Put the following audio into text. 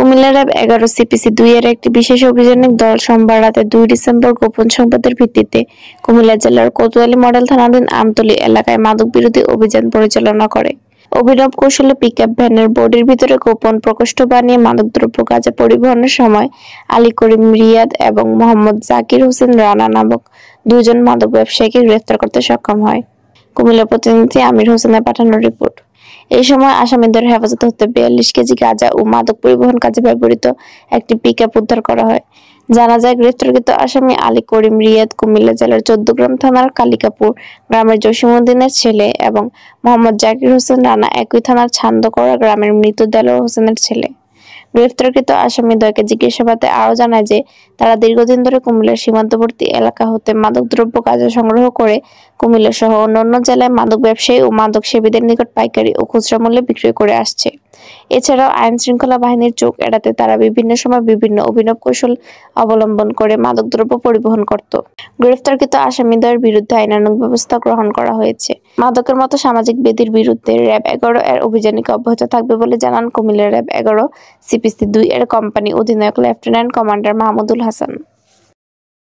Comilla RAB 11 CPC 2 এর একটি বিশেষ অভিযানিক দল সোমবার রাতে 2 ডিসেম্বর গোপন সংবাদের ভিত্তিতে কুমিল্লা জেলার কোতোয়ালী মডেল থানাধীন আমতলী এলাকায় মাদক বিরোধী অভিযান পরিচালনা করে। অভিনব কৌশলে পিকআপ ভ্যানের বডির ভিতরে গোপন প্রকোষ্ঠ বানিয়ে মাদকদ্রব্য গাঁজা পরিবহনের সময় আলী করিম রিয়াদ এবং মোহাম্মদ জাকির হোসেন রানা নামক দুজন মাদক ব্যবসায়ীকে গ্রেফতার করতে সক্ষম হয়। কুমিল্লা প্রতিনিধি আমির হোসেনের পাঠানো রিপোর্ট। এই সময় আসামিদের হেফাজতে হতে 42 কেজি গাঁজা ও মাদক পরিবহন কাজে ব্যবহৃত একটি পিকআপ উদ্ধার করা হয়। জানা যায়, গ্রেফতারকৃত আসামি আলী করিম রিয়াদ কুমিল্লা জেলার 14 থানার কালিকাপুর গ্রামের জসিমউদ্দিনের ছেলে এবং মোহাম্মদ জাকির হোসেন রানা একই থানার ছান্দকড়া গ্রামের মৃত দেলোয়ার হোসেনের ছেলে। গ্রেফতারকৃত আসামিদ্বয়কে জিজ্ঞাসাবাদে আরও জানায় যে তারা দীর্ঘদিন ধরে কুমিল্লার সীমান্তবর্তী এলাকা হতে মাদকদ্রব্য গাঁজা সংগ্রহ করে কুমিল্লা সহ অন্যান্য জেলায় মাদক ব্যবসায়ী ও মাদক সেবীদের নিকট পাইকারি ও খুচরা মূল্যে বিক্রি করে আসছে। এছাড়াও আইন শৃঙ্খলা বাহিনীর চোখ এড়াতে তারা বিভিন্ন সময় বিভিন্ন অভিনব কৌশল অবলম্বন করে মাদকদ্রব্য পরিবহন করত। গ্রেফতারকৃত আসামিদ্বয়ের বিরুদ্ধে আইনানুগ ব্যবস্থা গ্রহণ করা হয়েছে। মাদকের মতো সামাজিক ব্যাধির বিরুদ্ধে র্যাব 11 এর অভিযানিক অব্যাহত থাকবে বলে জানান কুমিল্লা র্যাব 11 সিপিসি 2 এর কোম্পানি অধিনায়ক লেফটেন্যান্ট কমান্ডার মাহমুদুল হাসান।